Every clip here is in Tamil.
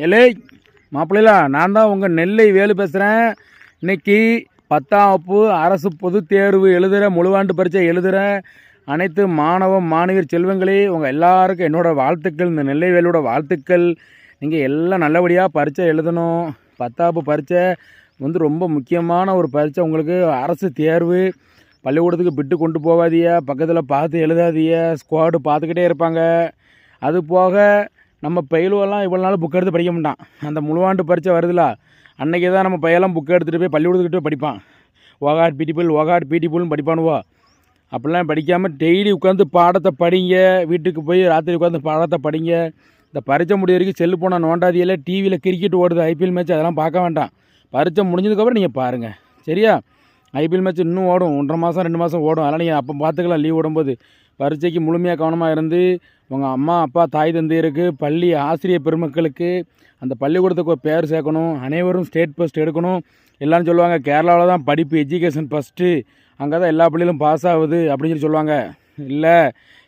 எலே மாப்பிள்ளைலா, நான் தான் உங்கள் நெல்லை வேலு பேசுகிறேன். இன்னைக்கு 10ஆம் வகுப்பு அரசு பொதுத் தேர்வு எழுதுகிற முழுவாண்டு பரீட்சை எழுதுகிற அனைத்து மாணவ மாணவியர் செல்வங்களே, உங்கள் எல்லாருக்கும் என்னோடய வாழ்த்துக்கள். இந்த நெல்லை வேலோட வாழ்த்துக்கள். நீங்கள் எல்லாம் நல்லபடியாக பரீட்சை எழுதணும். 10ஆம் வகுப்பு பரீட்சை ரொம்ப முக்கியமான ஒரு பரீட்சை. உங்களுக்கு அரசு தேர்வு. பள்ளிக்கூடத்துக்கு விட்டு கொண்டு போகாதீங்க, பக்கத்தில் பார்த்து எழுதாதீங்க. ஸ்குவாடு பார்த்துக்கிட்டே இருப்பாங்க. அது போக நம்ம பயிலுவெல்லாம் இவ்வளோ நாள் புக் எடுத்து படிக்க மாட்டான். அந்த முழுவாண்டு பரீட்சை வருதுல, அன்றைக்கி தான் நம்ம பையெல்லாம் புக் எடுத்துகிட்டு போய் பள்ளிக்கூடத்துக்கிட்ட படிப்பான். ஓகாட் பிடிப்புல்னு படிப்பானுவோ. அப்படிலாம் படிக்காமல் டெய்லி உட்காந்து பாடத்தை படிங்க. வீட்டுக்கு போய் ராத்திரி உட்காந்து பாடத்தை படிங்க. இந்த பரீட்சை முடிய வரைக்கும் செல்லு போனால் நோண்டாதியில். டிவியில் கிரிக்கெட் ஓடுது, ஐபிஎல் மேட்ச், அதெல்லாம் பார்க்க வேண்டாம். பரீட்சை முடிஞ்சதுக்கப்புறம் நீங்கள் பாருங்கள், சரியா? ஐபிஎல் மேட்ச் இன்னும் ஓடும், 1.5 மாதம் 2 மாதம் ஓடும். அதனால் நீங்கள் அப்போ பார்த்துக்கலாம். லீவ் விடும்போது பரீட்சைக்கு முழுமையாக கவனமாக இருந்து உங்கள் அம்மா அப்பா தாய் தந்தையருக்கு, பள்ளி ஆசிரியர் பெருமக்களுக்கு, அந்த பள்ளிக்கூடத்துக்கு ஒரு பேர் சேர்க்கணும். அனைவரும் ஸ்டேட் ஃபஸ்ட் எடுக்கணும். எல்லோரும் சொல்லுவாங்க கேரளாவில் தான் படிப்பு எஜுகேஷன் ஃபஸ்ட்டு, அங்கே தான் எல்லா பிள்ளைகளும் பாஸ் ஆகுது அப்படின்னு சொல்லுவாங்க. இல்லை,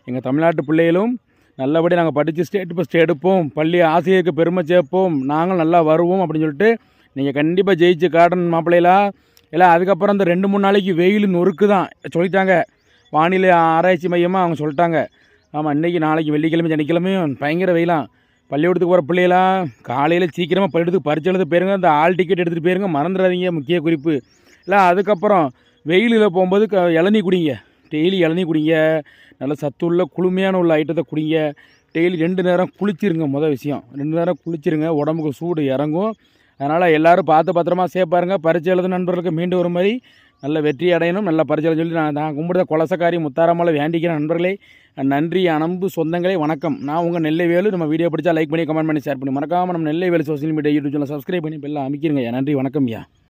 எங்கள் தமிழ்நாட்டு பிள்ளைகளும் நல்லபடி நாங்கள் படித்து ஸ்டேட் ஃபஸ்ட் எடுப்போம், பள்ளி ஆசிரியருக்கு பெருமை சேர்ப்போம், நாங்களும் நல்லா வருவோம் அப்படின்னு சொல்லிட்டு நீங்கள் கண்டிப்பாக ஜெயிச்சு காட்டணும் மாப்பிள்ளைகளா. இல்லை அதுக்கப்புறம் இந்த 2-3 நாளைக்கு வெயில் நொறுக்கு தான் சொல்லிட்டாங்க. வானிலை ஆராய்ச்சி மையமாக அவங்க சொல்லிட்டாங்க. ஆமாம், இன்றைக்கி நாளைக்கு வெள்ளிக்கிழமை சனிக்கிழமையும் பயங்கர வெயிலாம். பள்ளிக்கூடத்துக்கு போகிற பிள்ளைகளாம் காலையில் சீக்கிரமாக பள்ளிக்கூடத்துக்கு பரிட்சை எழுத போயிருங்க. அந்த ஆல் டிக்கெட் எடுத்துகிட்டு போயிருங்க, மறந்துடாதீங்க. முக்கிய குறிப்பு. இல்லை அதுக்கப்புறம் வெயிலில் போகும்போது இளநீ குடிங்க. டெய்லி இளநீ குடிங்க. நல்ல சத்துள்ள குளுமையான உள்ள ஐட்டத்தை குடிங்க. டெய்லி 2 நேரம் குளிச்சிருங்க. மொதல் விஷயம் 2 நேரம் குளிச்சிருங்க, உடம்புக்கு சூடு இறங்கும். அதனால் எல்லோரும் பார்த்து பத்திரமா சேஃபாருங்க. பரீட்சை எழுத நண்பர்களுக்கு மீண்டும் ஒரு மாதிரி நல்ல வெற்றி அடையணும். நல்ல பரிட்சை சொல்லி நான் கும்பிடுற கொலசக்காரி முத்தாரம்மாவில் வேண்டிக்கிறேன். நண்பர்களே, நன்றி. அன்பு சொந்தங்களே, வணக்கம். நான் உங்கள் நெல்லை வேலு. நம்ம வீடியோ பிடிச்சா லைக் பண்ணி, கமெண்ட் பண்ணி, ஷேர் பண்ணி, மறக்காமல் நம்ம Nellai Velu social media YouTube channel subscribe பண்ணி பெல்லாம் அமைக்கிறங்க. நன்றி, வணக்கம் ஐயா.